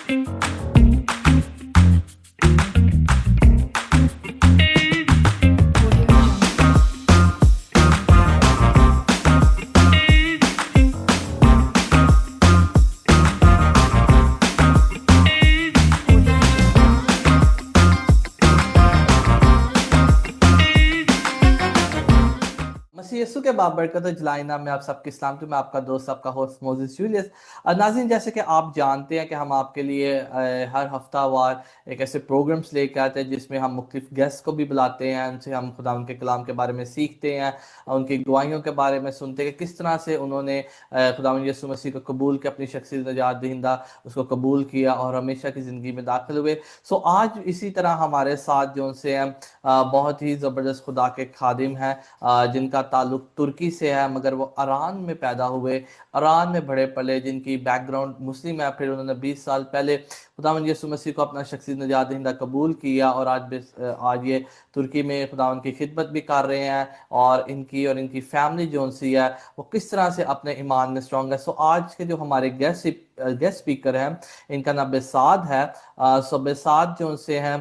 मसीह यीशु के बाबरकत जलाइना में आप सबके इस्लाम तो मैं आपका दोस्त आपका होस्ट मोजिस जूलियस। नाज़रीन, जैसे कि आप जानते हैं कि हम आपके लिए हर हफ्तावार एक ऐसे प्रोग्राम्स लेकर आते हैं जिसमें हम मुख्तलिफ गेस्ट को भी बुलाते हैं, उनसे हम खुदा उनके कलाम के बारे में सीखते हैं, उनकी गवाहियों के बारे में सुनते हैं कि किस तरह से उन्होंने खुदा यीशु मसीह को कबूल किया, अपनी शख्सी निजात दहिंदा उसको कबूल किया और हमेशा की ज़िंदगी में दाखिल हुए। सो आज इसी तरह हमारे साथ जो उनसे हैं बहुत ही ज़बरदस्त खुदा के खादिम हैं जिनका ताल्लुक तुर्की से है, मगर वो ईरान में पैदा हुए, ईरान में बड़े पले, जिनकी बैकग्राउंड मुस्लिम है। फिर उन्होंने 20 साल पहले खुदावंद यीशु मसीह को अपना शख्सी निजात दहिंदा कबूल किया और आज ये तुर्की में खुदावंद की खिदमत भी कर रहे हैं और इनकी फैमिली जो सी है वो किस तरह से अपने ईमान में स्ट्रॉन्ग है। सो आज के जो हमारे गेस्ट स्पीकर हैं इनका नाम बेसाद है। सो बेसाद जो उनसे हैं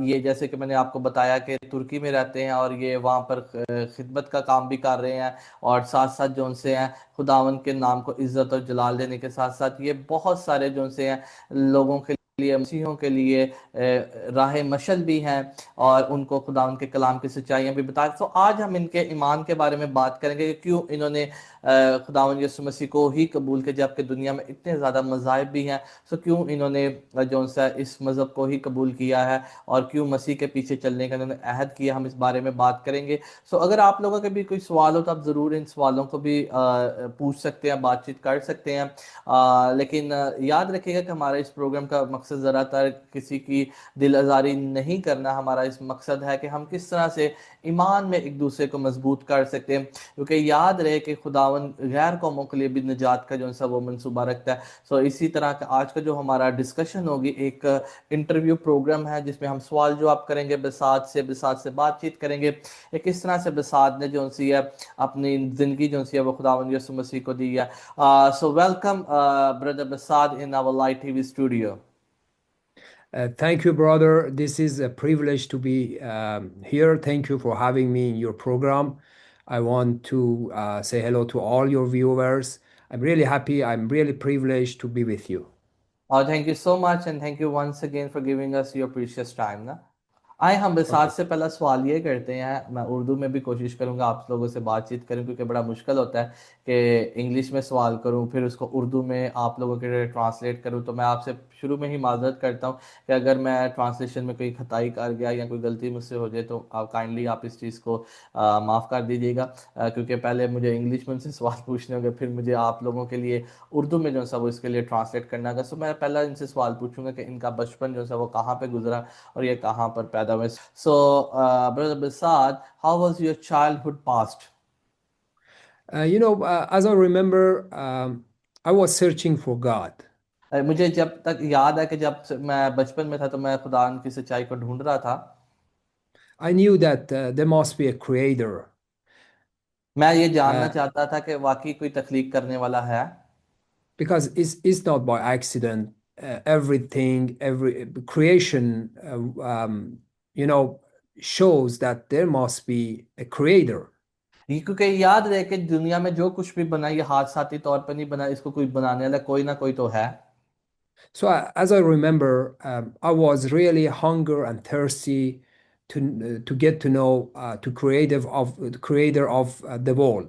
ये जैसे कि मैंने आपको बताया कि तुर्की में रहते हैं और ये वहाँ पर खिदमत का काम भी कर रहे हैं और साथ साथ जो उनसे हैं खुदावंद के नाम को इज्जत और जलाल देने के साथ साथ ये बहुत सारे जो उनसे हैं लोगों के लिए, मसीहों के लिए राह मशल भी हैं और उनको खुदा उनके कलाम की सच्चाइयाँ भी बता। तो आज हम इनके ईमान के बारे में बात करेंगे कि क्यों इन्होंने खुदावंद यीशु मसीह को ही कबूल किया, जबकि दुनिया में इतने ज़्यादा मज़ाहिब भी हैं। सो क्यों इन्होंने जो सा इस मज़हब को ही कबूल किया है और क्यों मसीह के पीछे चलने का इन्होंने अहद किया, हम इस बारे में बात करेंगे। सो अगर आप लोगों के भी कोई सवाल हो तो आप ज़रूर इन सवालों को भी पूछ सकते हैं, बातचीत कर सकते हैं। लेकिन याद रखिएगा कि हमारा इस प्रोग्राम का मकसद ज़्यादातर किसी की दिल आज़ारी नहीं करना। हमारा इस मकसद है कि हम किस तरह से ईमान में एक दूसरे को मजबूत कर सकते हैं, क्योंकि याद रहे कि खुदावन गैर कौमों के लिए भी निजात का जो सा वो मनसूबा रखता है। सो इसी तरह का आज का जो हमारा डिस्कशन होगी एक इंटरव्यू प्रोग्राम है जिसमें हम सवाल जवाब करेंगे, बिसात से बातचीत करेंगे कि किस तरह से बिसात ने जो सी है अपनी ज़िंदगी जो सी है वो खुदावन यीशु मसीह को दी है। So welcome, Brother Basad, in our Light TV studio. Thank you, brother. This is a privilege to be here. Thank you for having me in your program. I want to say hello to all your viewers. I'm really happy. I'm really privileged to be with you. Thank you so much, and thank you once again for giving us your precious time. Na? आए हम बिसात से पहला सवाल ये करते हैं, मैं उर्दू में भी कोशिश करूंगा आप लोगों से बातचीत करूं क्योंकि बड़ा मुश्किल होता है कि इंग्लिश में सवाल करूं फिर उसको उर्दू में आप लोगों के लिए ट्रांसलेट करूं। तो मैं आपसे शुरू में ही माजरत करता हूं कि अगर मैं ट्रांसलेशन में कोई खताई कर गया या कोई गलती मुझसे हो जाए तो आप काइंडली आप इस चीज़ को माफ़ कर दीजिएगा, क्योंकि पहले मुझे इंग्लिश में उनसे सवाल पूछने होंगे, फिर मुझे आप लोगों के लिए उर्दू में जो सा वो इसके लिए ट्रांसलेट करना होगा। सो मैं पहला इनसे सवाल पूछूंगा कि इनका बचपन जो सा वो कहाँ पर गुजरा और ये कहाँ पर पैदा हुए। So, Brother Basad, how was your childhood past? As I remember, I was searching for God. मुझे जब तक याद है कि जब मैं बचपन में था तो मैं खुदा की सच्चाई को ढूंढ रहा था। I knew that there must be a creator. मैं ये जानना चाहता था कि वाकई कोई तख्लीक करने वाला है। Because it's not by accident. Every creation, shows that there must be a creator. क्योंकि याद रहे कि दुनिया में जो कुछ भी बना ये हादसाती तौर पर नहीं बना, इसको कोई बनाने वाला कोई ना कोई तो है। So as I remember, I was really hungry and thirsty to get to know the creator of the world.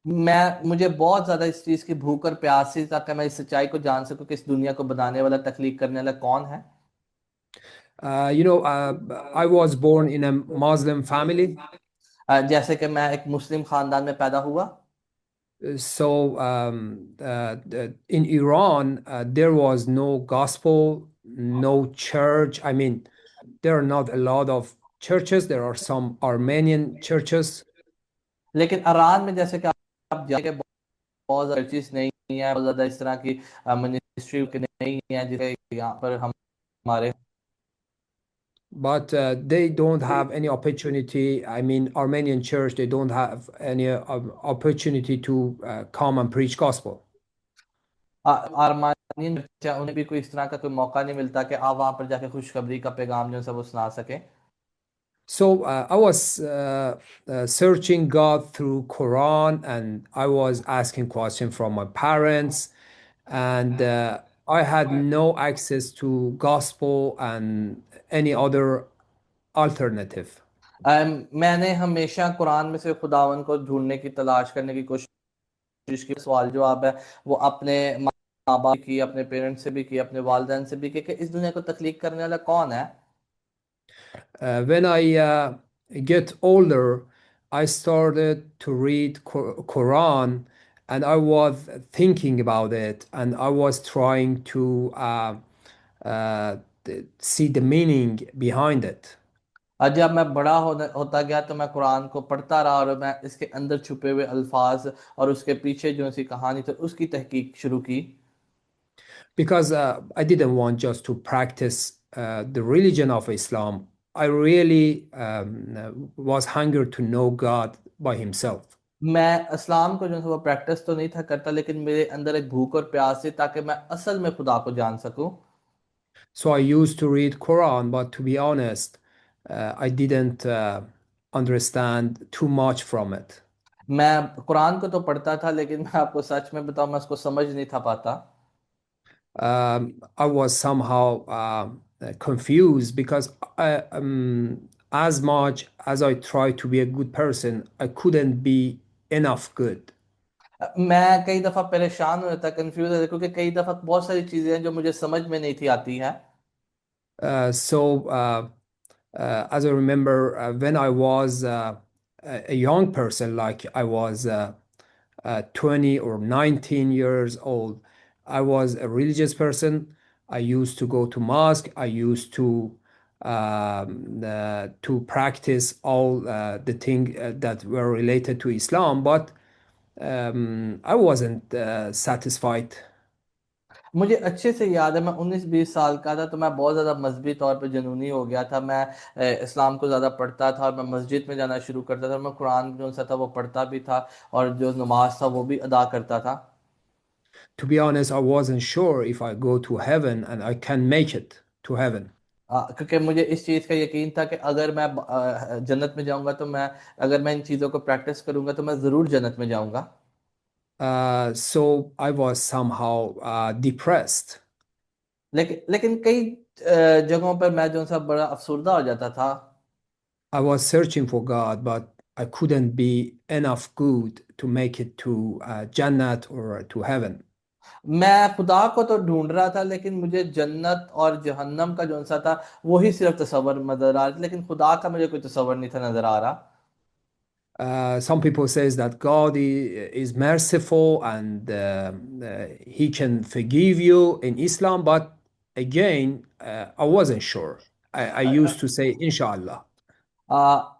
मुझे बहुत ज्यादा इस चीज की भूख और प्यास थी ताकि मैं इस सच्चाई को जान सकूं कि इस दुनिया को बनाने वाला, तख्लीक करने वाला कौन है। I was born in a Muslim family. जैसे कि मैं एक मुस्लिम खानदान में पैदा हुआ। So in Iran, there was no gospel, no church. I mean, there are not a lot of churches. There are some Armenian churches. लेकिन ईरान में जैसे कि आप जानते हैं बहुत ज़्यादा चर्चेस नहीं है, बहुत ज़्यादा इस तरह की मिनिस्ट्री नहीं है जिसे यहाँ पर हमारे। But they don't have any opportunity. I mean, Armenian church, they don't have any opportunity to come and preach gospel. उन्हें भी कोई इस तरह का कोई मौका नहीं मिलता कि आप वहां पर जाके खुशखबरी का पैगाम जो है सब वो सुना सके? So I was searching God through Quran, and I was asking questions from my parents, and I had no access to gospel and any other alternative. मैंने हमेशा कुरान में से खुदावन को ढूंढने की तलाश करने की कोशिश की। सवाल जवाब है वो अपने माँ बाप की, अपने पेरेंट्स से भी की, अपने वालिदैन से भी की कि इस दुनिया को तख्लीक करने वाला कौन है। When I get older, I started to read Quran, and I was thinking about it, and I was trying to see the meaning behind it. आज जब मैं बड़ा होता गया तो मैं कुरान को पढ़ता रहा और मैं इसके अंदर छुपे हुए अल्फाज और उसके पीछे जो सी कहानी थी उसकी तहकीक शुरू की। Because I didn't want just to practice the religion of Islam. I really was hunger to know God by Himself. मैं इस्लाम को जो है वो प्रैक्टिस तो नहीं था करता, लेकिन मेरे अंदर एक भूख और प्यास थी ताकि मैं असल में खुदा को जान सकूं। So I used to read Quran, but to be honest, I didn't understand too much from it. मैं कुरान को तो पढ़ता था, लेकिन मैं आपको सच में बताऊं मैं उसको समझ नहीं था पाता। I was somehow confused because as much as I tried to be a good person, I couldn't be enough good. मैं कई दफा परेशान हो जाता, कंफ्यूज हो जाता, क्योंकि कई दफा बहुत सारी चीजें हैं जो मुझे समझ में नहीं थी आती हैं। So as I remember, when I was a young person, like I was 20 or 19 years old, I was a religious person. I used to go to mosque. I used to practice all the things that were related to Islam, but I wasn't satisfied. मुझे अच्छे से याद है मैं 19-20 साल का था, तो मैं बहुत ज़्यादा मजहबी तौर पे जुनूनी हो गया था। मैं इस्लाम को ज़्यादा पढ़ता था और मैं मस्जिद में जाना शुरू करता था और मैं कुरान जो सा था वो पढ़ता भी था और जो नमाज था वो भी अदा करता था। To be honest, I wasn't sure if I go to heaven and I can make it to heaven. क्योंकि मुझे इस चीज़ का यकीन था कि अगर मैं जन्नत में जाऊंगा तो मैं, अगर मैं इन चीज़ों को प्रैक्टिस करूंगा तो मैं ज़रूर जन्नत में जाऊंगा। So I was somehow depressed. लेकिन कई जगहों पर मैं जो सा बड़ा अफसुर्दा हो जाता था। I was searching for God, but I couldn't be enough good to make it to Jannat or to heaven. मैं खुदा को तो ढूंढ रहा था, लेकिन मुझे जन्नत और जहन्नम का जो सा था वही सिर्फ तस्वर नजर आ रहा था, लेकिन खुदा का मुझे कोई तस्वर नहीं था नजर आ रहा। Some people says that God is merciful and He can forgive you in Islam, but again, I wasn't sure. I used to say, Inshallah. आ,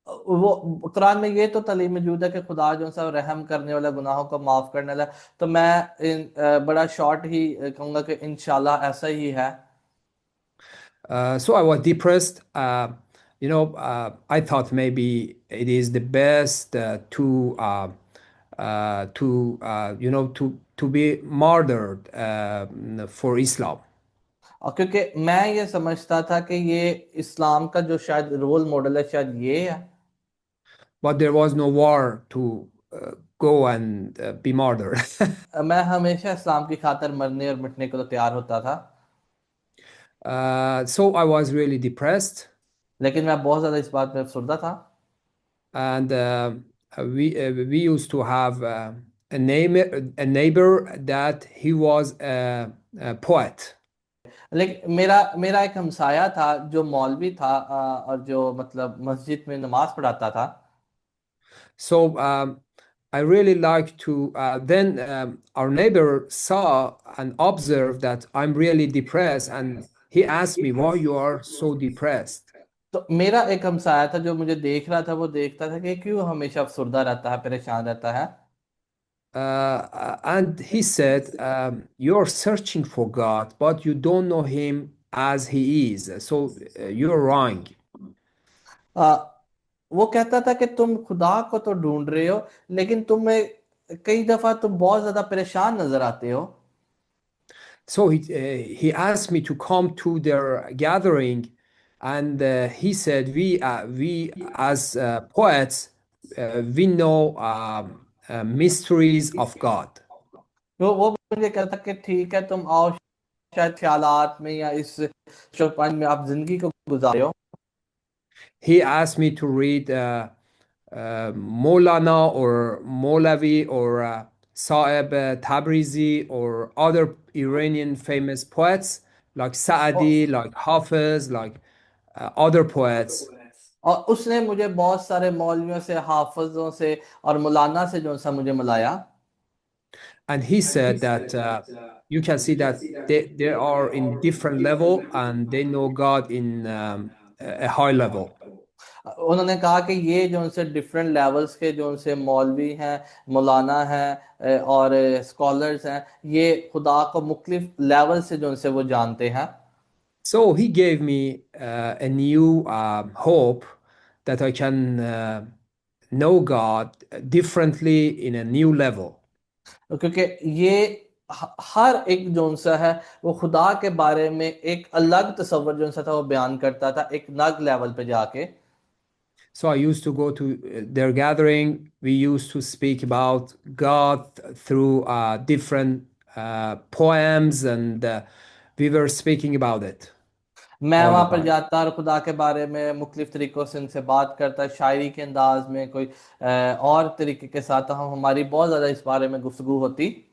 वो कुरान में ये तो तालीम मौजूद है कि खुदा जो सा रहम करने वाला, गुनाहों को माफ करने वाला। तो मैं बड़ा शॉर्ट ही कहूंगा कि इंशाल्लाह ऐसा ही है। So I was depressed. I thought maybe it is the best to be martyred for Islam. और क्योंकि मैं ये समझता था कि ये इस्लाम का जो शायद रोल मॉडल है शायद ये है। But there was no war to go and be martyred. मैं हमेशा इस्लाम की खातिर मरने और मिटने को तो तैयार होता था। So I was really depressed, लेकिन मैं बहुत ज्यादा इस बात में अफसरदा था। and we used to have a neighbor that he was a poet. लेकिन मेरा मेरा एक हमसाया था जो मौलवी था, और जो मतलब मस्जिद में नमाज पढ़ाता था। So I really like to. Then our neighbor saw and observed that I'm really depressed, and he asked me, "Why you are so depressed?" तो मेरा एक हमसाया था जो मुझे देख रहा था, वो देखता था कि क्यों हमेशा अफसरदा रहता है, परेशान रहता है। And he said, "You're searching for God, but you don't know Him as He is. So you're wrong." आ, वो कहता था कि तुम खुदा को तो ढूंढ रहे हो, लेकिन तुम्हें कई दफा तुम बहुत ज्यादा परेशान नजर आते हो। So he asked me to come to their gathering, and he said, we as poets, we know mysteries of God. तो वो मुझे कहता कि ठीक है तुम आओ, शायद ख्यालात में या इस शोपान में आप जिंदगी को गुजारे हो। He asked me to read Maulana or Molavi or Saeb Tabrizi or other Iranian famous poets like Saadi, like Hafiz, like other poets. और उसने मुझे बहुत सारे मौलवियों से, हाफिजों से और मौलाना से जो सा मुझे मिलाया। And he said that you can see that they are in different level and they know God in a high level. उन्होंने कहा कि ये जो उनसे डिफरेंट लेवल्स के जो उनसे मौलवी हैं, मौलाना हैं और स्कॉलर्स हैं, ये खुदा को मुख्तलिफ लेवल से जो उनसे वो जानते हैं। So he gave me a new hope that I can know God differently in a new level. क्योंकि ये हर एक जो सा है वो खुदा के बारे में एक अलग तस्वर जो सा था वो बयान करता था एक नग लेवल पे जाके। So I used to go to their gathering. We used to speak about God through different poems, and we were speaking about it मैं all वहां the पर time. जाता और खुदा के बारे में मुख्तलिफ तरीकों से उनसे बात करता, शायरी के अंदाज में कोई और तरीके के साथ हम हमारी बहुत ज़्यादा इस बारे में गुफ्तगू होती।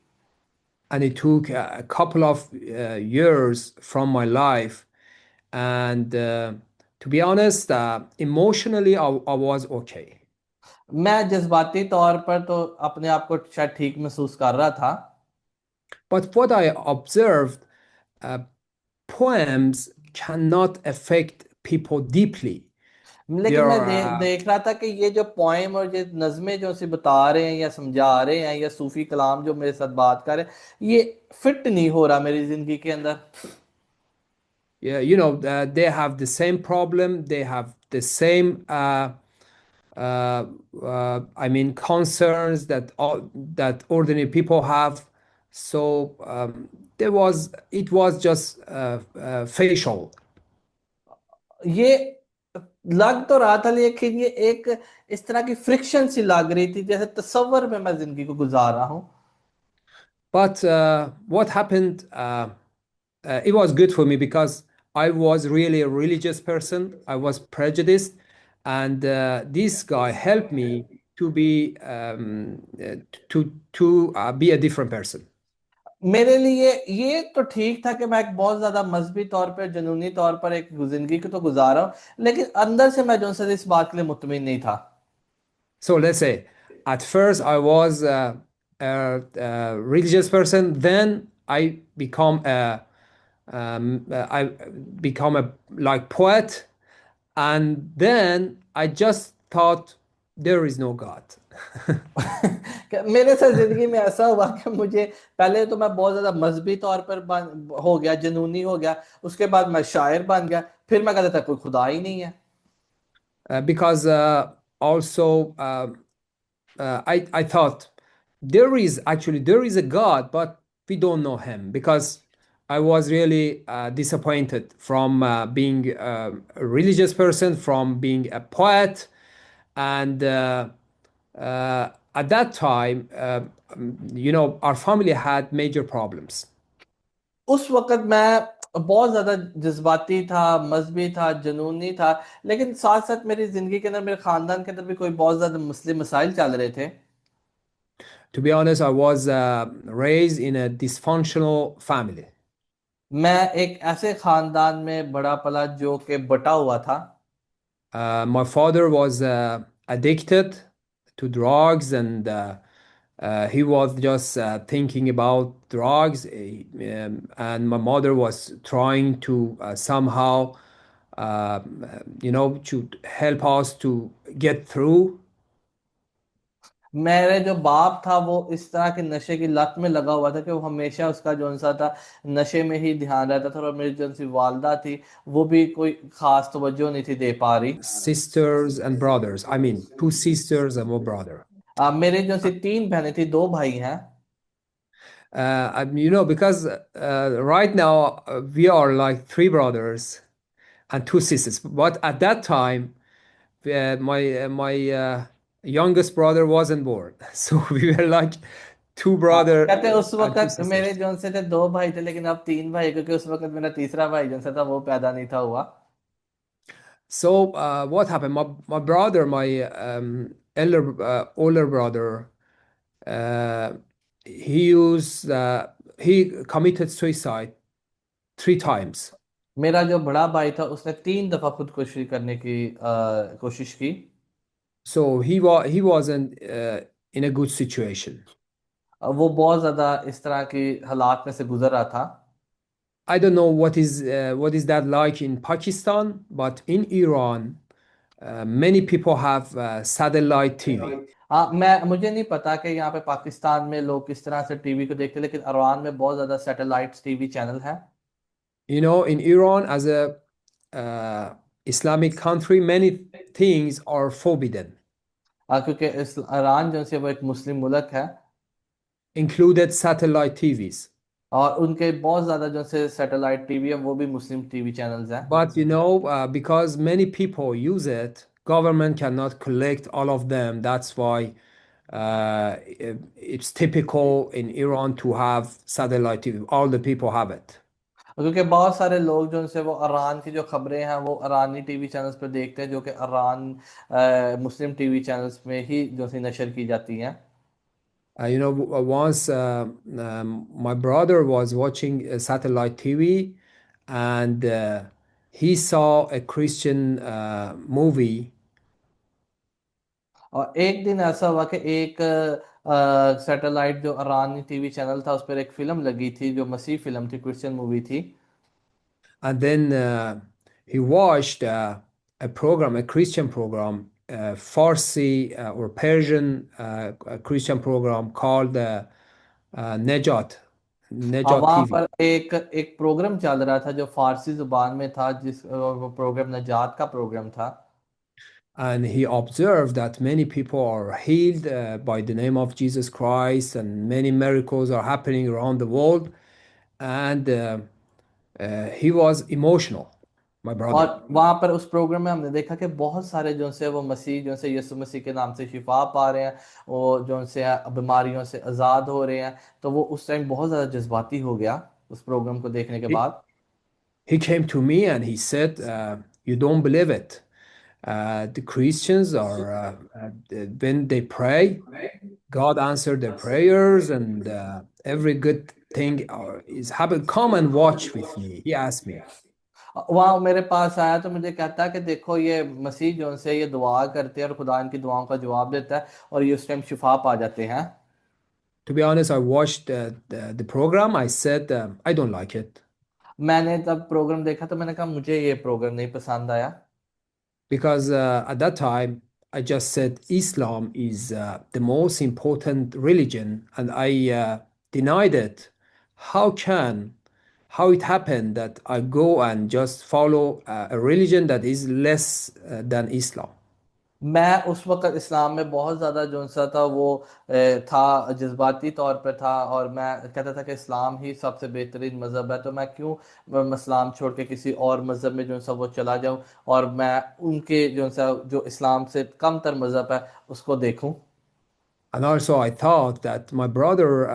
And it took a couple of years from my life. And to be honest, emotionally, I was okay. मैं जज्बाती तौर पर तो अपने आप को शायद ठीक महसूस कर रहा था। But what I observed, uh, poems cannot affect people deeply. They लेकिन मैं are, देख रहा था कि ये जो पोएम और ये नज़में जो से बता रहे हैं या समझा रहे हैं या सूफी कलाम जो मेरे साथ बात कर रहे हैं, ये फिट नहीं हो रहा मेरी जिंदगी के अंदर। yeah, they have the same problem. They have the same, I mean, concerns that that ordinary people have. So it was just facial. ये लग तो रहा था लेकिन ये एक इस तरह की फ्रिक्शन सी लग रही थी जैसे तसव्वुर में मैं जिंदगी को गुजार रहा हूँ। But what happened? It was good for me because I was really a religious person. I was prejudiced, and this guy helped me to be be a different person. मेरे लिए ये तो ठीक था कि मैं एक बहुत ज्यादा मजहबी तौर पर, जुनूनी तौर पर एक जिंदगी को तो गुजारा हूं, लेकिन अंदर से मैं जो है इस बात के लिए मुतमिन नहीं था। So let's say at first I was a religious person, then I become a like poet, and then I just thought there is no God. कि मेरे साथ जिंदगी में ऐसा हुआ कि मुझे पहले तो मैं बहुत ज्यादा मजहबी तौर पर हो गया, जुनूनी हो गया, उसके बाद मैं शायर बन गया, फिर मैं कहता था कोई खुदा ही नहीं है। Because also I thought there is a God, but we don't know him because I was really disappointed from being a religious person, from being a poet, and at that time, our family had major problems. उस वक्त मैं बहुत ज्यादा जज्बाती था, मजहबी था, जुनूनी था, लेकिन साथ साथ मेरी जिंदगी के अंदर, मेरे खानदान के अंदर भी कोई बहुत ज्यादा मसले मसाइल चल रहे थे। To be honest, I was raised in a dysfunctional family. मैं एक ऐसे खानदान में बड़ा पला जो कि बटा हुआ था। My father was addicted to drugs, and he was just thinking about drugs. And my mother was trying to somehow, to help us to get through. मेरे जो बाप था वो इस तरह के नशे की लत में लगा हुआ था कि वो हमेशा उसका जो सा था नशे में ही ध्यान रहता था, और मेरी जो सी वालदा थी वो भी कोई खास तवज्जो नहीं थी दे पा रही। Sisters and brothers. I mean, two sisters and one brother. मेरे जो सी तीन बहनें थी, दो भाई हैं। Because right now we are like three brothers and two sisters. But at that time, my youngest brother wasn't born, so we were like two हाँ, brother कहते उस and two वक्त मेरे sisters. जोन से थे दो भाई थे, लेकिन अब तीन भाई, क्योंकि उस वक्त मेरा तीसरा भाई जोन से था वो पैदा नहीं था हुआ। So what happened? My brother, my older brother, uh, he committed suicide three times. मेरा जो बड़ा भाई था उसने तीन दफा खुदकुशी करने की कोशिश की। So he wasn't in a good situation. वो बहुत ज्यादा इस तरह की हालात में से गुजर रहा था। I don't know what is that like in Pakistan, but in Iran, many people have satellite TV. हाँ, मैं मुझे नहीं पता कि यहाँ पे पाकिस्तान में लोग किस तरह से टीवी को देखते हैं, लेकिन ईरान में बहुत ज्यादा सैटेलाइट टीवी चैनल है। In Iran, as a Islamic country, many things are forbidden, क्योंकि ईरान जो है वो एक मुस्लिम मुल्क है, included satellite TVs. और उनके बहुत ज्यादा जो से सैटेलाइट टीवी है वो भी मुस्लिम टीवी चैनल्स हैं। But because many people use it, government cannot collect all of them. That's why it's typical in Iran to have satellite TV. All the people have it. क्योंकि बहुत सारे लोग जो उनसे वो ईरान की जो खबरें हैं वो ईरानी टीवी चैनल्स पर देखते हैं, जो कि ईरान मुस्लिम टीवी चैनल्स में ही जो सी नशर की जाती हैं। Once my brother was watching satellite TV and he saw a Christian movie. और एक दिन ऐसा हुआ कि एक सैटेलाइट जो ईरानी टीवी चैनल था उस पर एक फिल्म लगी थी जो मसीह फिल्म थी, क्रिश्चियन मूवी थी। And then he watched a program, a Christian program, Farsi or Persian a Christian program called Nejat, और Nejat वहां TV. पर एक एक प्रोग्राम चल रहा था जो फारसी जुबान में था, जिस वो प्रोग्राम नजात का प्रोग्राम था। And he observed that many people are healed by the name of Jesus Christ, and many miracles are happening around the world. And he was emotional, my और brother. वहां पर उस प्रोग्राम में हमने देखा कि बहुत सारे जो से वो मसीह जो से यीशु मसीह के नाम से शिफा पा रहे हैं, वो जो से बीमारियों से आज़ाद हो रहे हैं। तो वो उस टाइम बहुत ज़्यादा जज्बाती हो गया उस प्रोग्राम को देखने के He, बाद। he came to me and he said, "You don't believe it. The Christians are, when they pray, God answered their prayers, and every good thing is happening. Come and watch with me." He asked me. वहाँ मेरे पास आया तो मुझे कहता है कि देखो ये मसीह जो से ये दुआ करते हैं और खुदा इनकी दुआओं का जवाब देता है, और ये उस टाइम शिफा पा जाते हैं। To be honest, I watched the program. I said, I don't like it मैंने तब प्रोग्राम देखा तो मैंने कहा मुझे ये प्रोग्राम नहीं पसंद आया। because at that time I just said Islam is the most important religion, and I denied it. How can, how it happened that I go and just follow a religion that is less than Islam? मैं उस वक्त इस्लाम में बहुत ज़्यादा जो सा था वो था, जज्बाती तौर पर था, और मैं कहता था कि इस्लाम ही सबसे बेहतरीन मज़हब है, तो मैं क्यों इस्लाम छोड़ के किसी और मज़हब में जो सा वो चला जाऊं, और मैं उनके जो सा जो इस्लाम से कम तर मज़हब है उसको देखूं। And also, I thought that my brother,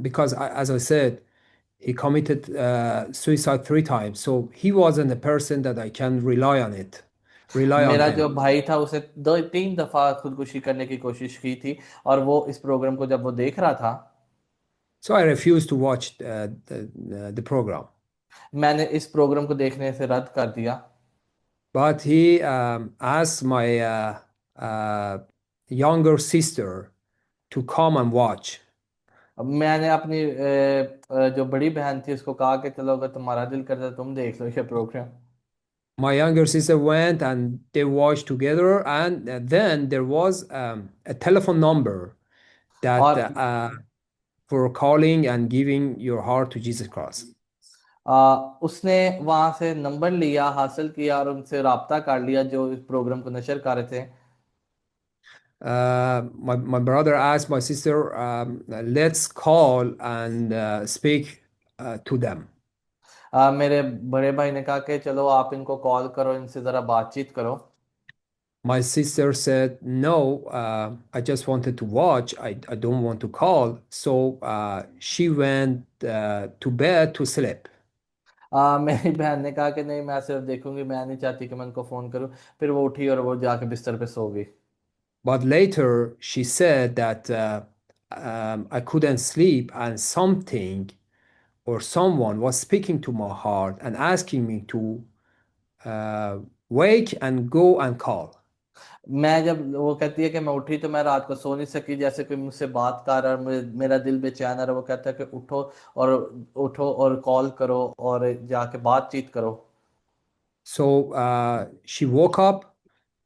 because as I said, he committed suicide three times, so he wasn't a person that I can rely on मेरा जो him. भाई था उसे दो तीन दफ़ा खुदकुशी करने की कोशिश की थी, और वो इस प्रोग्राम को जब वो देख रहा था, So I refused to watch the program. मैंने इस प्रोग्राम को देखने से रद्द कर दिया। But he asked my uh, younger sister to come and watch. अब मैंने अपनी जो बड़ी बहन थी उसको कहा कि चलो अगर तुम्हारा दिल करता है तुम देख लो ये programme. My younger sister went and they watched together, and then there was a telephone number that और for calling and giving your heart to Jesus Christ. उसने वहां से नंबर लिया, हासिल किया, और उनसे राब्ता कर लिया जो इस प्रोग्राम को नशर कर रहे थे। My brother asked my sister, let's call and speak to them. मेरे बड़े भाई ने कहा कि चलो आप इनको कॉल करो, इनसे ज़रा बातचीत करो। My sister said, no, I just wanted to watch. I don't want to call. So she went to bed to sleep. मेरी बहन ने कहा कि नहीं, मैं सिर्फ देखूंगी, मैं नहीं चाहती कि मैं उनको फ़ोन करूं। फिर वो उठी और वो जाके बिस्तर पे सो गई। But later she said that I couldn't sleep and something or someone was speaking to my heart and asking me to uh, wake and go and call. मैं जब वो कहती है कि मैं उठी तो मैं रात को सो नहीं सकी, जैसे कोई मुझसे बात कर रहा है और मेरा दिल बेचैन है, और वो कहता है कि उठो, और उठो और कॉल करो और जाके बातचीत करो। So she woke up,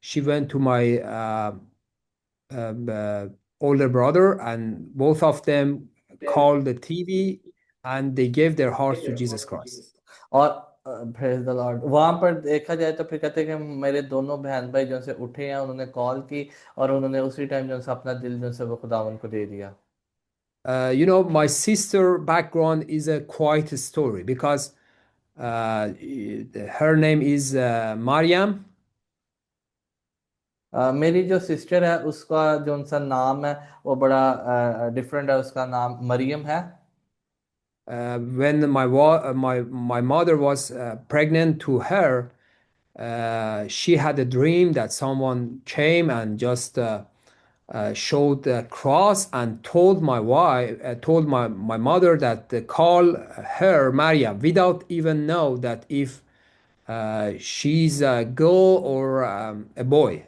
she went to my older brother, and both of them called the TV and they gave their hearts to Jesus Christ. और प्रेज द लॉर्ड, वहां पर देखा जाए तो फिर कहते हैं कि मेरे दोनों बहन भाई जो से उठे हैं, उन्होंने कॉल की और उन्होंने उसी टाइम जो से अपना दिल जो से वो खुदावन को दे दिया। You know, my sister background is a quite story because her name is Mariam. मेरी जो सिस्टर है उसका जो सा नाम है वो बड़ा डिफरेंट है, उसका नाम मरियम है। When my mother was pregnant to her, she had a dream that someone came and just showed the cross and told my wife, told my mother that call her Maria without even know that if she's a girl or a boy.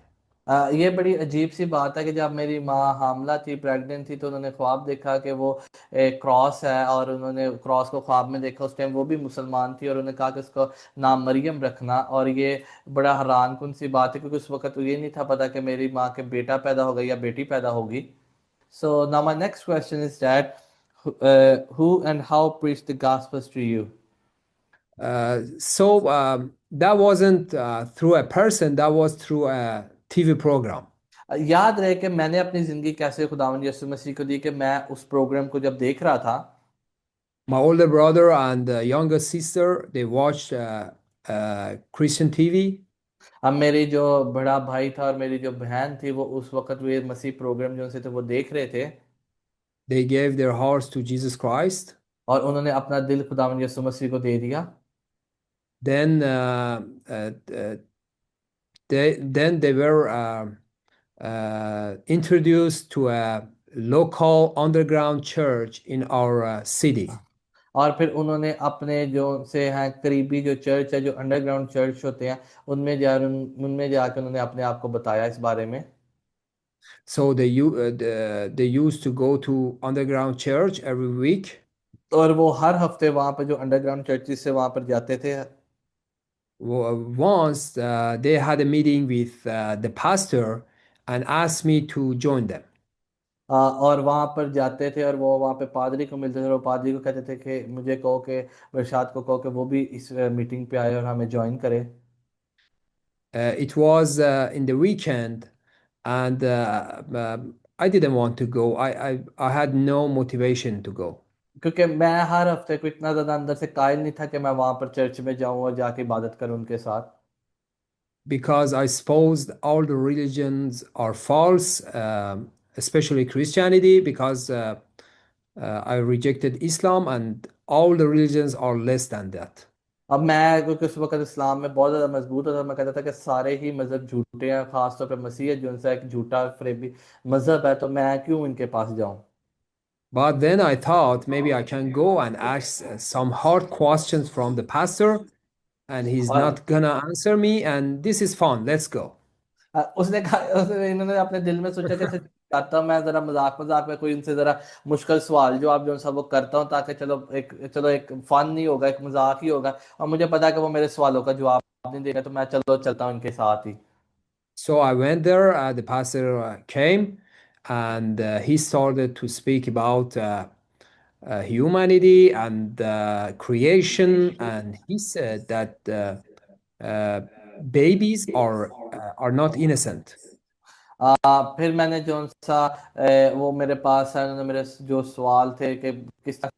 ये बड़ी अजीब सी बात है कि जब मेरी माँ हामला थी, प्रेग्नेंट थी, तो उन्होंने ख्वाब देखा कि वो एक क्रॉस है, और उन्होंने क्रॉस को ख्वाब में देखा। उस टाइम वो भी मुसलमान थी और उन्होंने कहा कि उसका नाम मरियम रखना। और ये बड़ा हैरान कुन सी बात है क्योंकि उस वक्त तो ये नहीं था पता कि मेरी माँ के बेटा पैदा होगा या बेटी पैदा होगी। So now my next question is that who and how preached the gospels to you? So that wasn't through a person, that was through a TV program. याद रहे कि मैंने अपनी जिंदगी कैसे खुदावंद यीशु मसीह को दी, कि मैं उस प्रोग्राम को जब देख रहा था। My older brother and younger sister, they watched Christian TV. अब मेरी जो बड़ा भाई था और मेरी जो बहन थी वो उस वक्त वे मसीह प्रोग्राम जो से थे वो देख रहे थे, They gave their hearts to Jesus Christ. और उन्होंने अपना दिल खुदावंद यीशु मसीह को दे दिया। Then they were introduced to a local underground church in our city. और फिर उन्होंने अपने जो से हैं करीबी जो चर्च है, जो अंडरग्राउंड चर्च होते हैं, उनमें जाकर उन्होंने अपने आप को बताया इस बारे में। So they used to go to underground church every week. और वो हर हफ्ते वहां पर जो अंडरग्राउंड चर्चिस से वहां पर जाते थे। Once they had a meeting with the pastor and asked me to join them. और वहां पर जाते थे और वो वहां पे पादरी को मिलते थे और वो पादरी को कहते थे कि मुझे कहो कि बरसात को कहो कि वो भी इस मीटिंग पे आए और हमें ज्वाइन करे। It was in the weekend, and I didn't want to go. I had no motivation to go क्योंकि मैं हर हफ्ते को इतना ज्यादा अंदर से कायल नहीं था कि मैं वहां पर चर्च में जाऊं और जाके इबादत करूं उनके साथ। because I suppose all the religions are false, especially Christianity, because I rejected Islam, and all the religions are less than that. अब मैं क्योंकि उस वक्त इस्लाम में बहुत ज्यादा मजबूत था, मैं कहता था कि सारे ही मजहब झूठे हैं, खासतौर पर मसीह जो उनसा एक झूठा फरेबी मजहब है, तो मैं क्यों इनके पास जाऊं। But then I thought maybe I can go and ask some hard questions from the pastor, and he's और not gonna answer me, and this is fun. Let's go. उसने कहा, इन्होंने अपने दिल में सोचा कि अच्छा चाहता हूँ मैं जरा मजाक मजाक में कोई इनसे जरा मुश्किल सवाल जो आप जो सब वो करता हूँ, ताकि चलो एक फन नहीं होगा, एक मजाक ही होगा, और मुझे पता है कि वो मेरे सवालों का जवाब नहीं देगा, तो मैं चलो चलता हूँ इनके साथ ही। So I went there. The pastor came, and he started to speak about humanity and creation, and he said that babies are not innocent. फिर मैंने जो सा वो मेरे पास है, उन्होंने मेरे जो सवाल थे कि किस तरह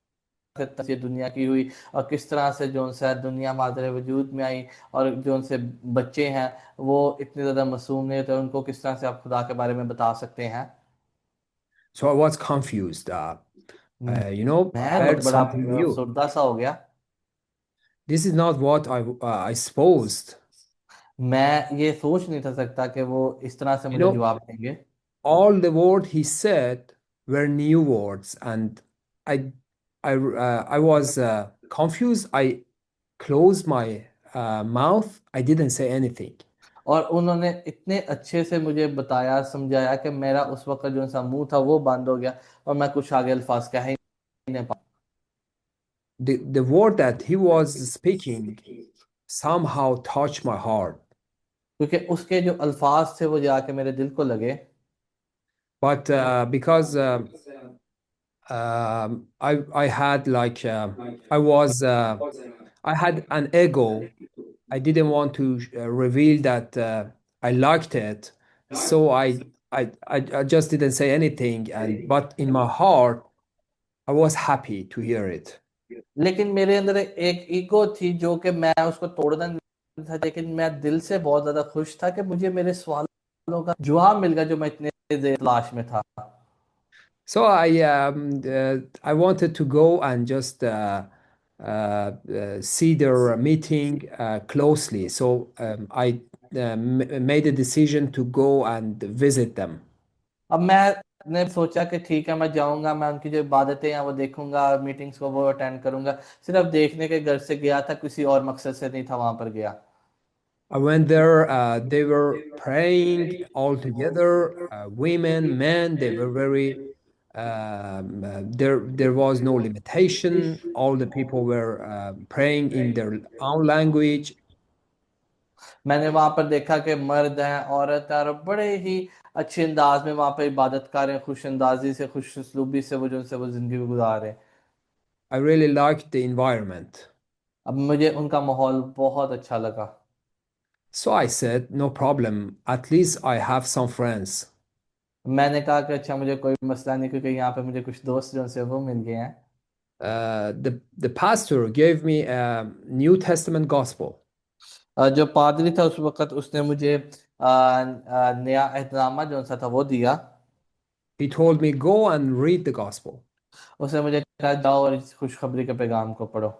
से ये दुनिया की हुई और किस तरह से जो सा दुनिया मादरे वजूद में आई, और जो उनसे बच्चे हैं वो इतने ज़्यादा मासूम नहीं थे, उनको किस तरह से आप खुदा के बारे में बता सकते हैं। So I was confused. I मैं बहुत heard बड़ा something new. अफसरदा सा हो गया। This is not what I supposed. मैं ये सोच नहीं था सकता कि वो इस तरह से You मुझे know, जवाब देंगे। all the words he said were new words, and I, I was confused. I closed my mouth. I didn't say anything. और उन्होंने इतने अच्छे से मुझे बताया समझाया कि मेरा उस वक्त जो सा मुंह था वो बंद हो गया, और मैं कुछ आगे अल्फाज कह ही नहीं पा। The word that he was speaking somehow touched my heart. क्योंकि उसके जो अल्फाज थे वो जाके मेरे दिल को लगे। But because I had like I was I had an ego. I didn't want to reveal that I liked it, so I just didn't say anything. And but in my heart, I was happy to hear it. लेकिन मेरे अंदर एक ego थी जो कि मैं उसको तोड़ना नहीं था, लेकिन मैं दिल से बहुत ज्यादा खुश था कि मुझे मेरे सवालों का जवाब मिल गया जो मैं इतने देर तलाश में था। So I wanted to go and just see their meeting closely. So I made a decision to go and visit them. अब मैंने सोचा कि ठीक है, मैं जाऊंगा, मैं उनकी जो इबादतें हैं वो देखूंगा, मीटिंग्स को वो अटेंड करूंगा। सिर्फ देखने के घर से गया था, किसी और मकसद से नहीं था वहां पर गया। I went there. They were praying all together, women, men. They were very. There was no limitation. All the people were praying in their own language. मैंने वहां पर देखा कि मर्द हैं, औरत है, और बड़े ही अच्छे अंदाज में वहां पर इबादत कर रहे हैं, खुश अंदाजी से, खुश उसलूबी से वो जो उनसे वो जिंदगी गुजार रहे हैं। I really liked the environment. अब मुझे उनका माहौल बहुत अच्छा लगा। So I said, no problem. At least I have some friends. मैंने कहा कि अच्छा, मुझे कोई मसला नहीं, क्योंकि यहाँ पे मुझे कुछ दोस्त जो उनसे वो मिल गए हैं। The pastor gave me a New Testament gospel. जो पादरी था उस वक्त उसने मुझे नया एहतनामा जो सा था वो दिया। He told me, go and read the gospel. उसने मुझे कहा जाओ और इस खुशखबरी के पैगाम को पढ़ो।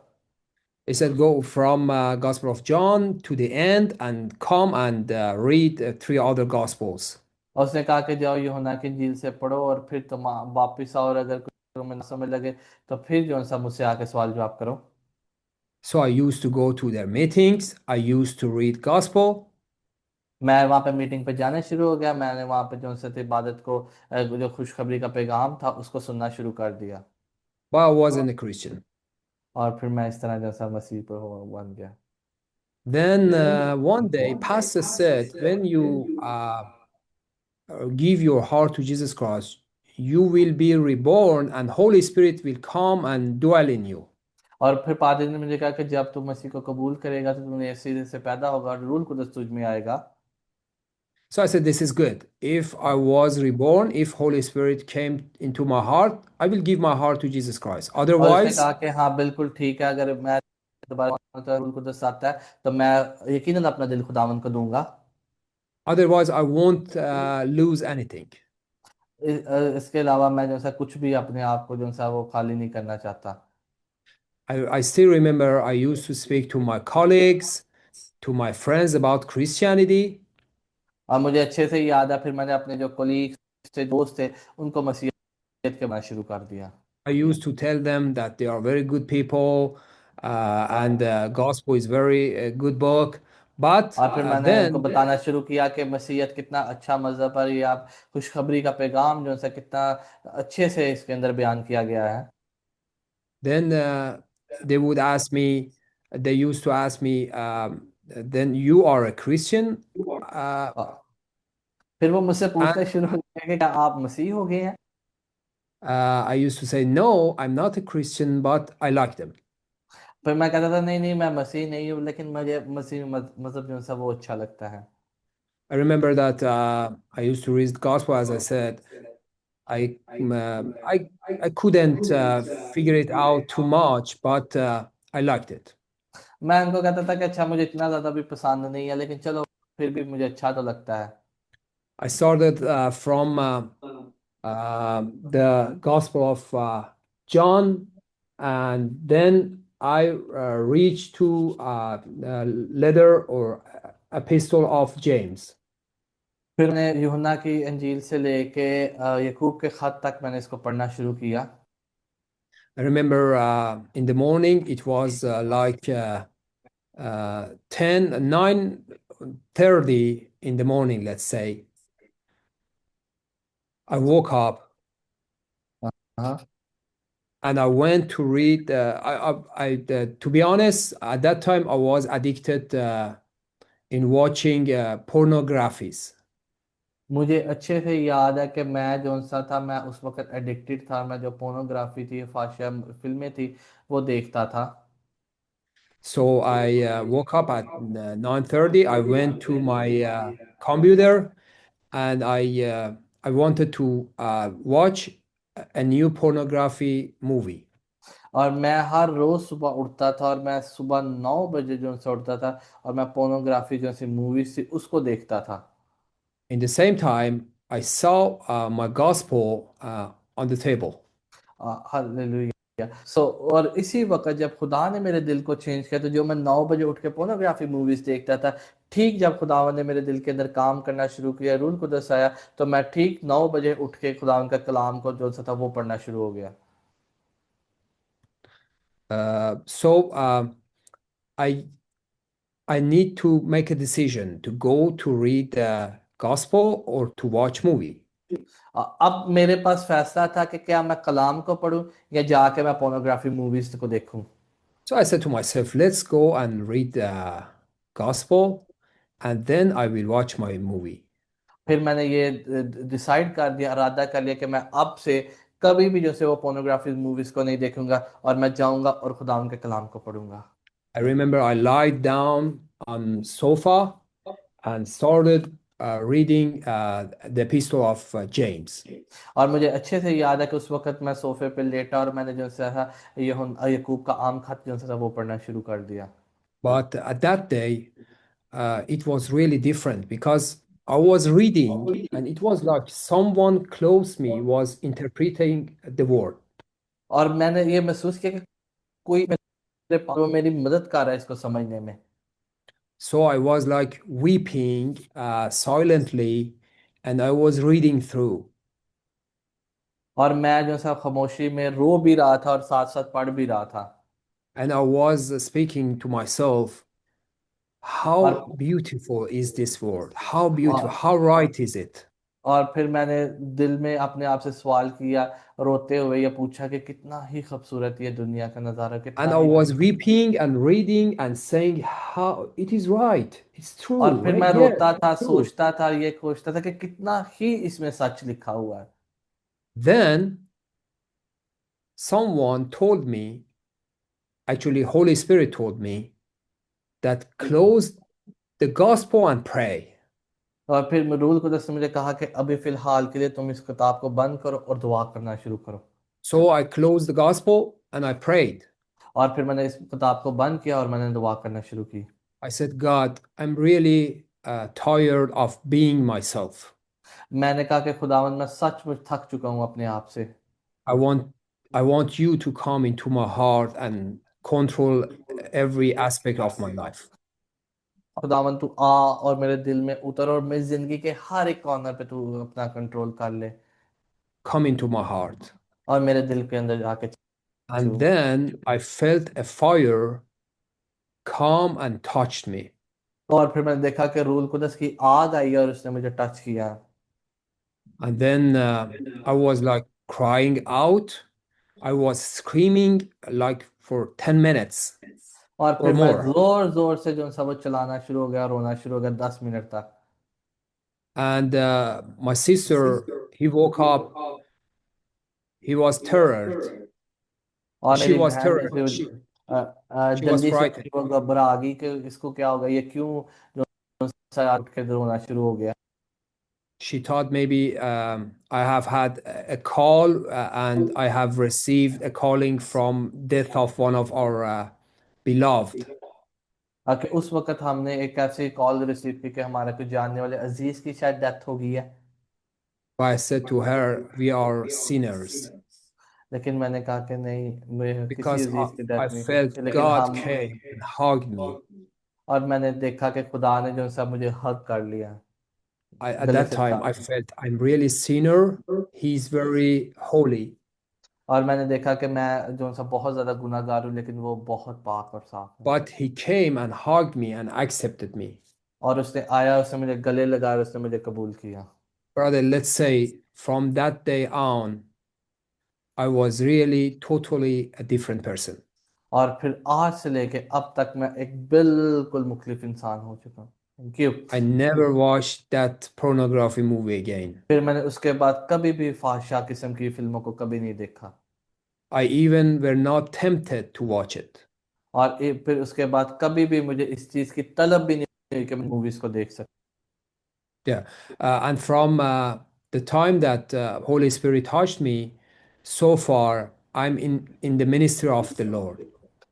He said, go from Gospel of John to the end and come and read three other gospels. और उसने कहा कि जाओ यूहन्ना की इंजील से पढ़ो और फिर तुम वापिस आओ, और अगर कुछ तुम्हें ना समझ लगे तो फिर जो सा मुझसे आके सवाल जवाब करो। So I used to go to their meetings. I used to read gospel, मैं वहाँ पे मीटिंग पे जाना शुरू हो गया, मैंने वहाँ पे जो सा इबादत को जो खुशखबरी का पैगाम था उसको सुनना शुरू कर दिया। but I wasn't a Christian. और फिर मैं इस तरह जैसा मसीह पर बन गया। Then one day, pastor said, when you give your heart to Jesus Christ, you will be reborn and Holy Spirit will come and dwell in you. और फिर पादरी ने मुझे कहा कि जब तू मसीह को कबूल करेगा तो तू सीधे से पैदा होगा और रूल कुदस तुझ में आएगा। So I said, this is good. If I was reborn, if Holy Spirit came into my heart, I will give my heart to Jesus Christ. और उसने कहा Otherwise, कि हाँ बिल्कुल ठीक है, अगर मैं दोबारा रूल कुदस आता है तो मैं यकीनन अपना दिल खुदावंद को दूंगा। otherwise I won't lose anything. इसके अलावा मैं जो सा कुछ भी अपने आप को जो सा वो खाली नहीं करना चाहता। I still remember I used to speak to my colleagues, to my friends about Christianity. और मुझे अच्छे से याद है, फिर मैंने अपने जो कोलीग्स थे, दोस्त थे, उनको मसीहत के बारे शुरू कर दिया। I used to tell them that they are very good people and the gospel is very good book. But और फिर मैंने उनको then बताना शुरू किया कि मसीहत कितना अच्छा मजहब है, ये आप खुशखबरी का पैगाम जो सा कितना अच्छे से इसके अंदर बयान किया गया है। then they would ask me, they used to ask me, then you are a Christian? Uh, और फिर वो मुझसे and पूछना शुरू हो गया कि क्या आप मसीह हो गए हैं। I used to say, no, I'm not a Christian, but I like them. फिर मैं कहता था नहीं नहीं, मैं मसीह नहीं हूँ, लेकिन मुझे मसीह मजहब जो सा वो अच्छा लगता है। I remember that I used to read gospel, as I said. I I couldn't figure it out too much, but I liked it. मैं उनको कहता था कि अच्छा मुझे इतना ज्यादा भी पसंद नहीं है, लेकिन चलो फिर भी मुझे अच्छा तो लगता है। I started from the Gospel of John, and then I reached to letter or epistle of James. फिर मैंने यूहन्ना की इंजील से लेके याकूब के खत तक मैंने इसको पढ़ना शुरू किया। I remember in the morning it was like 9:30 in the morning, let's say. I woke up हाँ। and I went to read. To be honest, at that time I was addicted in watching pornographies. मुझे अच्छे से याद है कि मैं जो सा था, मैं उस वक्त एडिक्टेड था, मैं जो पोर्नोग्राफी थी, फाहिशा फिल्में थी, वो देखता था। So I woke up at 9:30. I went to my computer and I wanted to watch a new pornography movie. और मैं हर रोज सुबह उठता था और मैं सुबह 9 बजे जो से उठता था और मैं पोर्नोग्राफी जो सी मूवीज थी उसको देखता था। In the same time, I saw my gospel on the table. Hallelujah. और इसी वक्त जब खुदा ने मेरे दिल को चेंज किया, तो जो मैं 9 बजे उठ के पोर्नोग्राफी मूवीज देखता था, ठीक जब खुदा ने मेरे दिल के अंदर काम करना शुरू किया, रूल कुदस आया, तो मैं ठीक 9 बजे उठ के खुदा का कलाम को जो सा था वो पढ़ना शुरू हो गया। So I I need to make a decision to go to read the gospel or to watch movie. अब मेरे पास फैसला था कि क्या मैं कलाम को पढूं या जाके मैं पोर्नोग्राफी मूवीज को देखूं। So I said to myself, let's go and read the gospel and then I will watch my movie. फिर मैंने ये डिसाइड कर दिया, इरादा कर लिया कि मैं अब से कभी भी जो से वो पोर्नोग्राफी मूवीज को नहीं देखूंगा और मैं जाऊंगा और खुदा उनके कलाम को पढ़ूंगा। I remember I lied down on sofa and started reading the epistle of James. और मुझे अच्छे से याद है कि उस वक्त मैं सोफे पे लेटा और मैंने जो सा था यकूब का आम खत जो सा था वो पढ़ना शुरू कर दिया। But at that day, it was really different because I was reading and it was like someone close me was interpreting the word. और मैंने ये महसूस किया कि कोई मेरे पास वो मेरी मदद कर रहा है इसको समझने में। So I was like weeping silently and I was reading through. और मैं जो सा खामोशी में रो भी रहा था और साथ साथ पढ़ भी रहा था। And I was speaking to myself, how और beautiful is this word? How beautiful, और, how right is it? और फिर मैंने दिल में अपने आप से सवाल किया, रोते हुए ये पूछा कि कितना ही खूबसूरत ये दुनिया का नज़ारा, And कितना I he. was weeping and reading and saying, how it is right. It's और true, फिर right? मैं Yes, रोता था, it's true. सोचता था, ये सोचता था कि कितना ही इसमें सच लिखा हुआ है। Then someone told me, actually, Holy Spirit told me that close the gospel and pray. और फिर रूल कुदस ने मुझे कहा कि अभी फिलहाल के लिए तुम इस किताब को बंद करो और दुआ करना शुरू करो। So I closed the gospel and I prayed. और फिर मैंने इस किताब को बंद किया और मैंने दुआ करना शुरू की। I said, God, I'm really tired of being myself. मैंने कहा कि खुदावंद मैं सचमुच थक चुका हूँ अपने आप से। I want I want you to come into my heart and control every aspect of my life. खुदावंद तू आ और मेरे दिल में उतर और मेरी जिंदगी के हर एक कॉर्नर पे तू अपना कंट्रोल कर ले Come into my heart. और मेरे दिल के अंदर आके छू। And then I felt a fire come and touched me. और फिर मैंने देखा कि रूल कुदस की आग आई और उसने मुझे टच किया। And then I was like crying out. I was screaming like for 10 minutes और or फिर मैं more. जोर जोर से जो सब चलाना शुरू हो गया, रोना शुरू हो गया 10 मिनट तक। And my sister, he woke up. He was terrored. और She मेरी was बहन terrored. जैसे She was जल्दी से frightened. उठी, वो घबरा गई कि इसको क्या होगा, ये क्यों जो सर उठ के रोना शुरू हो गया। She thought maybe I have had a call and I have received a calling from death of one of our beloved. कि उस वक्त हमने एक ऐसी कॉल रिसीव की कि हमारे कुछ जानने वाले अजीज की शायद डेथ हो गई है। But I said to her, we are sinners लेकिन मैंने कहा कि नहीं, मैं किसी because अजीज की I डेथ नहीं हुई थी, felt लेकिन God हम came and hugged me. और मैंने देखा कि खुदा ने जो सब मुझे हक कर लिया, At गले that से time, लगा I felt I'm really sinner. He's very holy. और मैंने देखा कि मैं जो सब बहुत ज्यादा गुनाहगार हूँ, लेकिन वो बहुत पाक और साफ है। But he came and hugged me and accepted me. और उसने आया, उसने मुझे गले लगाया, उसने मुझे कबूल किया। Brother, let's say from that day on, I was really totally a different person. और फिर आज से लेके अब तक मैं एक बिल्कुल मुख्तलिफ इंसान हो चुका हूँ। Thank you. I never watched that pornography movie again. फिर मैंने उसके बाद कभी भी फाहिशा किस्म की फिल्मों को कभी नहीं देखा। I even were not tempted to watch it. और फिर उसके बाद कभी भी मुझे इस चीज की तलब भी नहीं हुई कि मैं मूवीज को देख सकूं। Yeah. And from the time that Holy Spirit touched me, so far I'm in the ministry of the Lord.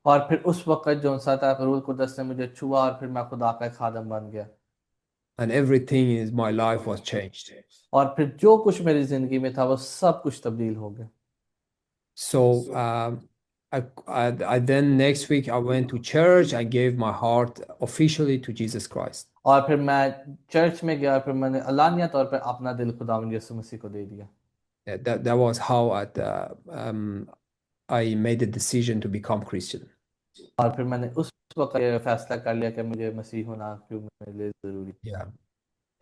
और फिर उस वक्त जो सा था रूल कुदस ने मुझे छुआ और फिर मैं खुदा का एक खादम बन गया। And everything in my life was changed. और फिर जो कुछ मेरी जिंदगी में था वो सब कुछ तब्दील हो गया। So I then next week I went to church. I gave my heart officially to Jesus Christ. और फिर मैं चर्च में गया, फिर मैंने अलानिया तौर पर अपना दिल खुदावंद यीशु मसीह को दे दिया। Yeah, that was how I made the decision to become Christian. और फिर मैंने उस वक्त ये फैसला कर लिया कि मुझे मसीह होना क्यों मेरे लिए जरूरी। Yeah.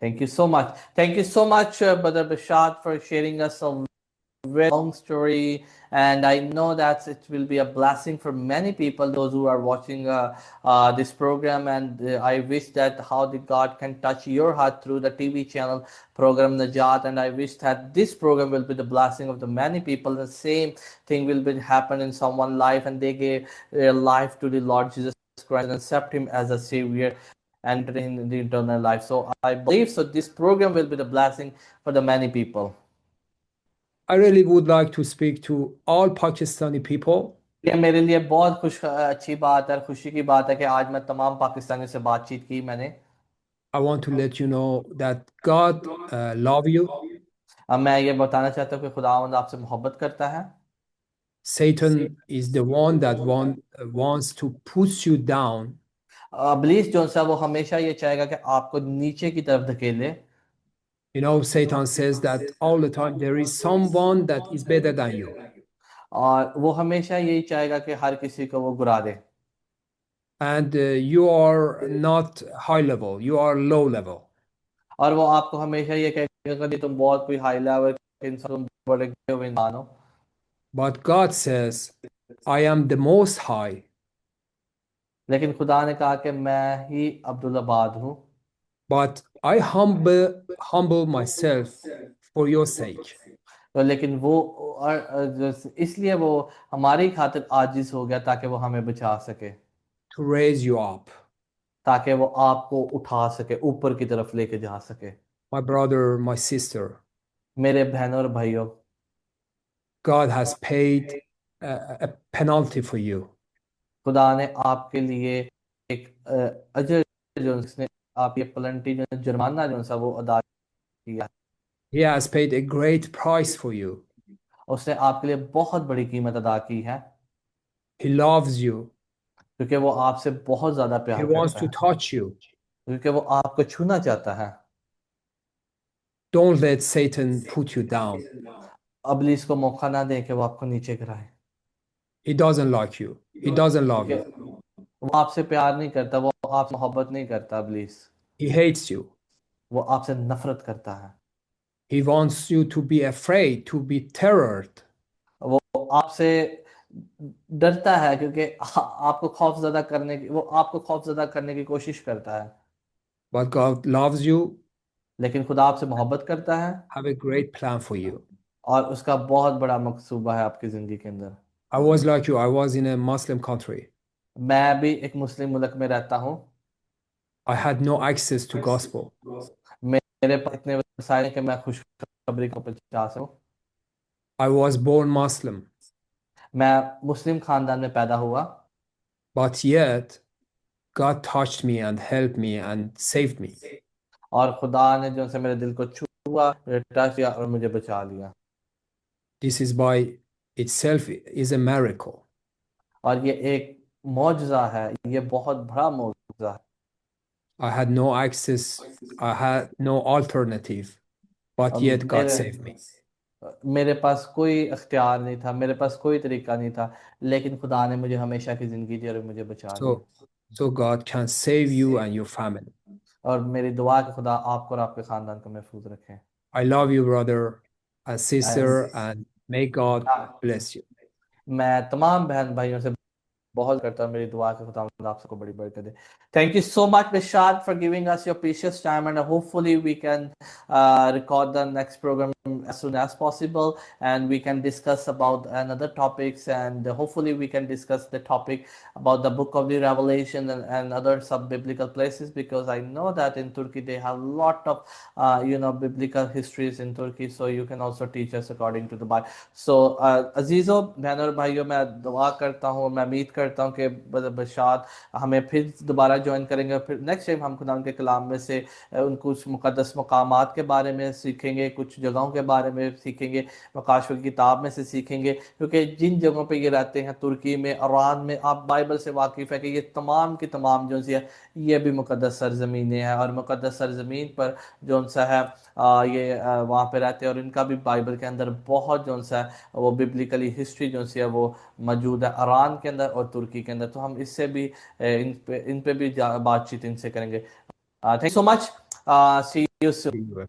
Thank you so much. Thank you so much, Brother Bashad, for sharing us a very long story, and I know that it will be a blessing for many people, those who are watching this program. And I wish that how the God can touch your heart through the TV channel program Najat, and I wish that this program will be the blessing of the many people. The same thing will be happen in someone's life, and they gave their life to the Lord Jesus Christ and accept Him as a Savior. Enter in the eternal life. So I believe so. This program will be the blessing for the many people. I really would like to speak to all Pakistani people. ये मेरे लिए बहुत अच्छी बात है, खुशी की बात है कि आज मैं तमाम पाकिस्तानियों से बातचीत की मैंने। I want to let you know that God love you. अब मैं ये बताना चाहता हूँ कि खुदावंद आपसे मोहब्बत करता है। Satan is the one that wants to push you down. इब्लीस जो सा वो हमेशा ये चाहेगा कि आपको नीचे की तरफ धकेले। You know, Satan says that all the time there is someone that is better than you. और वो हमेशा यही चाहेगा कि हर किसी को वो गिरा दे। And you are not high level, you are low level. और वो आपको हमेशा ये कहेगा कि तुम बहुत कोई हाई लेवल के इंसान, तुम बड़े गिरे हुए इंसान हो। But God says, I am the most high. लेकिन खुदा ने कहा कि मैं ही अब्दुल आबाद हूँ। But I humble myself for your sake. तो लेकिन वो इसलिए वो हमारी खातिर आजिज हो गया ताकि वो हमें बचा सके, To raise you up. ताकि वो आपको उठा सके, ऊपर की तरफ लेके जा सके। My brother, my sister, मेरे बहनों और भाइयों, God has paid a penalty for you. खुदा ने आपके लिए एक अजर जो उसने आप ये पलंटी जो जुर्माना जो सा वो अदा किया। He has paid a great price for you. उसने आपके लिए बहुत बड़ी कीमत अदा की है, He loves you. क्योंकि वो आपसे बहुत ज्यादा He प्यार wants करता to है, touch you. क्योंकि वो आपको छूना चाहता है। Don't let Satan put you down. इब्लीस को मौका ना दें कि वो आपको नीचे गिराए, He doesn't like you. He doesn't love you. क्योंकि वो आपसे प्यार नहीं करता, वो आपसे मोहब्बत नहीं करता। इब्लीस He hates you. वो आपसे नफरत करता है। He wants you to be afraid, to be terrored. वो आपसे डरता है, क्योंकि आपको खौफजदा करने की वो आपको खौफजदा करने की कोशिश करता है। But God loves you, लेकिन खुदा आपसे मोहब्बत करता है have a great plan for you. और उसका बहुत बड़ा मकसूबा है आपकी जिंदगी के अंदर। I was like you. I was in a Muslim country. मैं भी एक मुस्लिम मुल्क में रहता हूँ। I had no access to gospel. मेरे पास इतने वसाइल हैं कि मैं खुशखबरी को पहुंचा सकूं। I was born Muslim, मैं मुस्लिम खानदान में पैदा हुआ, but yet God touched me and helped me and saved me. और खुदा ने जो से मेरे दिल को छुआ, टच किया और मुझे बचा लिया। This is by itself is a miracle. और ये एक मौजज़ा है, ये बहुत बड़ा मौजज़ा है। I had no access, I had no alternative, but yet God मेरे saved me. मेरे पास कोई अख्तियार नहीं था, मेरे पास कोई तरीका नहीं था, लेकिन खुदा ने मुझे हमेशा की ज़िंदगी दी और मुझे बचा लिया। So, so God can save you and your family. और मेरी दुआ है कि खुदा आपको और आपके ख़ानदान को महफूज रखें। I love you, brother and And, sister, and may God bless you. मैं तमाम बहन भाइयों से बहुत करता हूँ, मेरी दुआ के खुदा आप सबको बड़ी बरकत दे। Thank you so much, Bishad, for giving us your precious time, and hopefully we can record the next program as soon as possible, and we can discuss about another topics, and hopefully we can discuss the topic about the book of the Revelation and other sub-biblical places, because I know that in Turkey they have a lot of biblical histories in Turkey, so you can also teach us according to the Bible. So अजीज़ों बहनों और भाइयों, मैं दुआ करता हूँ, मैं उम्मीद करता हूँ कि बशाद हमें फिर दोबारा ज्वाइन करेंगे, फिर नेक्स्ट टाइम हम खुदा के कलाम में से उन कुछ मुक़द्दस मकामात के बारे में सीखेंगे, कुछ जगहों के बारे में सीखेंगे, मकाशफ़ की किताब में से सीखेंगे, क्योंकि जिन जगहों पे ये रहते हैं, तुर्की में, ईरान में, आप बाइबल से वाकिफ़ है कि ये तमाम की तमाम जो सी है ये भी मुक़द्दस सरज़मीनें हैं, और मुक़द्दस सरज़मीन पर जो सा है ये वहाँ पे रहते हैं, और इनका भी बाइबल के अंदर बहुत जो सा है वो बिब्लिकली हिस्ट्री जो सी है वो मौजूद है ईरान के अंदर और तुर्की के अंदर। तो हम इससे भी इन पे भी बातचीत इनसे करेंगे। Thank you so much. See you soon.